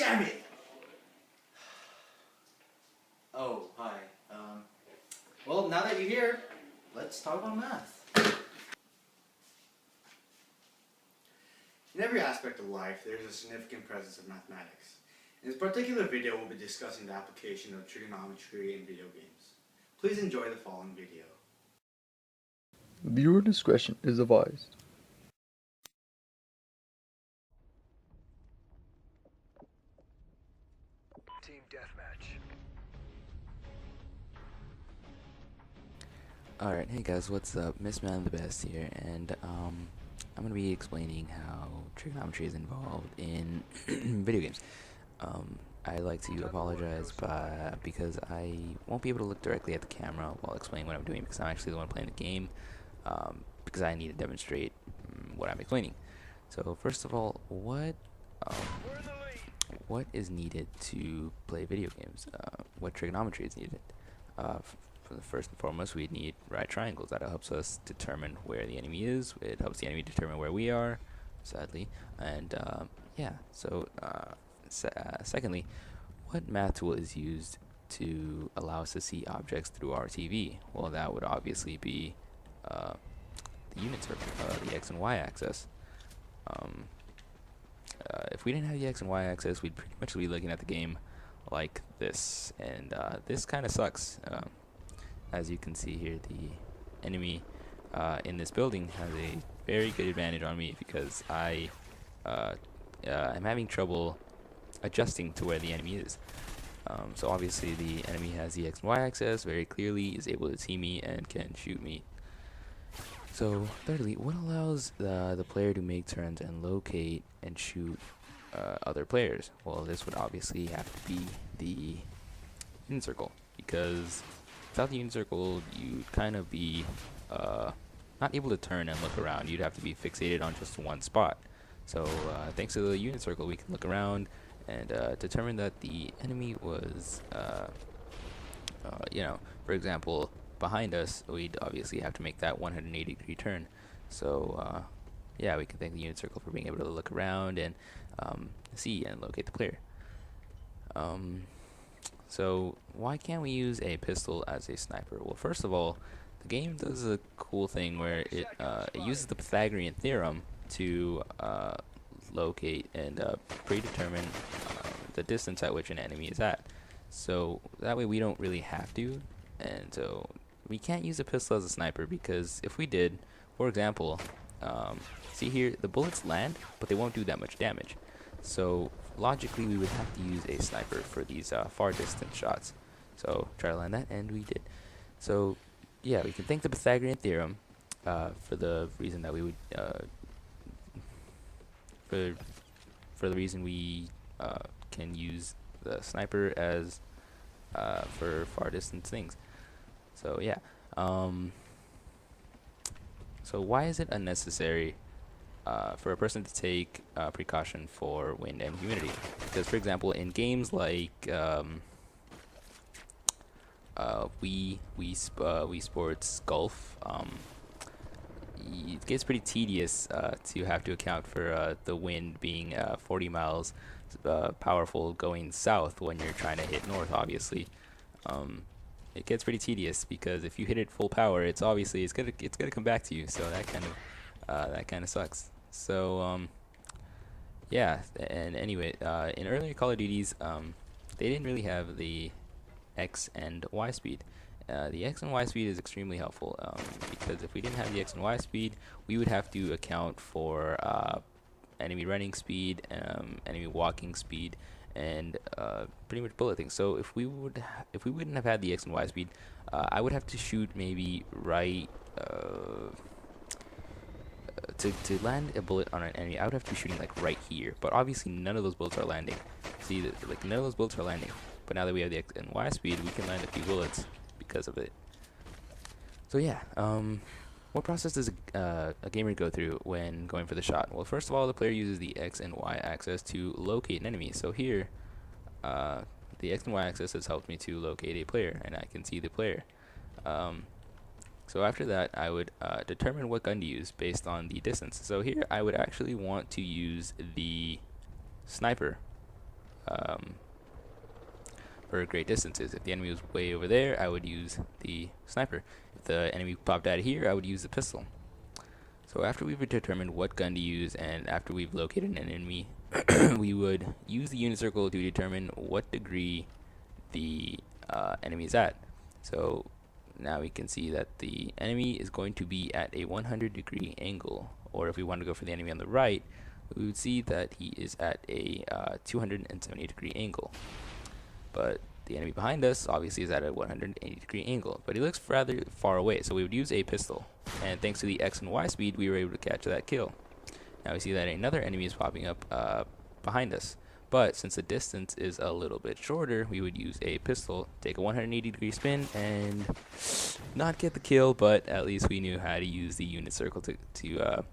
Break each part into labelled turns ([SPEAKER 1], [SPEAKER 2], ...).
[SPEAKER 1] Damn it! Oh, hi. Well, now that you're here, let's talk about math. In every aspect of life, there is a significant presence of mathematics. In this particular video, we'll be discussing the application of trigonometry in video games. Please enjoy the following video.
[SPEAKER 2] Viewer discretion is advised.
[SPEAKER 3] Team deathmatch.
[SPEAKER 4] Alright, hey guys, what's up? Mann the Best here, and I'm going to be explaining how trigonometry is involved in video games. I'd like to apologize because I won't be able to look directly at the camera while explaining what I'm doing, because I'm actually the one playing the game, because I need to demonstrate what I'm explaining. So first of all, what is needed to play video games? What trigonometry is needed? For the first and foremost, we need right triangles. That helps us determine where the enemy is. It helps the enemy determine where we are, sadly. And yeah, so secondly, what math tool is used to allow us to see objects through our TV? Well, that would obviously be the unit circle, the X and Y axis. If we didn't have the X and Y axis, we'd pretty much be looking at the game like this, and this kind of sucks. As you can see here, the enemy in this building has a very good advantage on me because I am having trouble adjusting to where the enemy is. So obviously the enemy has the X and Y axis very clearly, is able to see me and can shoot me. So thirdly, what allows the player to make turns and locate and shoot other players? Well, this would obviously have to be the unit circle, because without the unit circle, you'd kind of be not able to turn and look around. You'd have to be fixated on just one spot. So thanks to the unit circle, we can look around and determine that the enemy was, for example, behind us. We'd obviously have to make that 180-degree turn. So yeah, we can thank the unit circle for being able to look around and see and locate the player. So why can't we use a pistol as a sniper? Well, first of all, the game does a cool thing where it uses the Pythagorean theorem to locate and predetermine the distance at which an enemy is at. So that way we don't really have to, and so we can't use a pistol as a sniper, because if we did, for example, see here, the bullets land, but they won't do that much damage. So logically, we would have to use a sniper for these far distance shots. So try to land that, and we did. So yeah, we can thank the Pythagorean theorem for the reason that we would for the reason we can use the sniper as for far distance things. So yeah. So why is it unnecessary for a person to take precaution for wind and humidity? Because, for example, in games like Wii Sports Golf, it gets pretty tedious to have to account for the wind being 40 miles powerful going south when you're trying to hit north. Obviously, it gets pretty tedious because if you hit it full power, it's gonna come back to you. So that kind of sucks. So yeah, and anyway, in earlier Call of Duties, they didn't really have the X and Y speed. The X and Y speed is extremely helpful, because if we didn't have the X and Y speed, we would have to account for enemy running speed, enemy walking speed, and pretty much bullet things. So if we wouldn't have had the X and Y speed, I would have to shoot maybe right. To land a bullet on an enemy, I would have to be shooting like right here, but obviously none of those bullets are landing. See, like none of those bullets are landing. But now that we have the X and Y speed, we can land a few bullets because of it. So yeah, what process does a gamer go through when going for the shot? Well, first of all, the player uses the X and Y axis to locate an enemy. So here, the X and Y axis has helped me to locate a player, and I can see the player. So after that, I would determine what gun to use based on the distance. So here, I would actually want to use the sniper for great distances. If the enemy was way over there, I would use the sniper. If the enemy popped out of here, I would use the pistol. So after we've determined what gun to use and after we've located an enemy, we would use the unit circle to determine what degree the enemy is at. So now we can see that the enemy is going to be at a 100-degree angle, or if we want to go for the enemy on the right, we would see that he is at a 270-degree angle. But the enemy behind us obviously is at a 180-degree angle, but he looks rather far away, so we would use a pistol. And thanks to the X and Y speed, we were able to catch that kill. Now we see that another enemy is popping up behind us, but since the distance is a little bit shorter, we would use a pistol, take a 180-degree spin, and not get the kill, but at least we knew how to use the unit circle to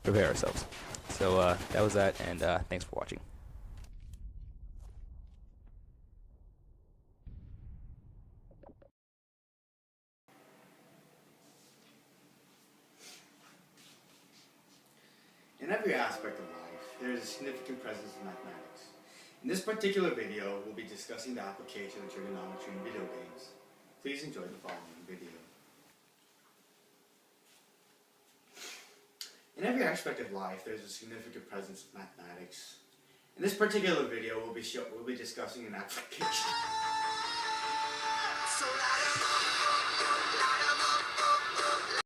[SPEAKER 4] prepare ourselves. So that was that, and thanks for watching.
[SPEAKER 1] In every aspect of life, there is a significant presence of mathematics. In this particular video, we'll be discussing the application of trigonometry in video games. Please enjoy the following video. In every aspect of life, there is a significant presence of mathematics. In this particular video, we'll be discussing an application.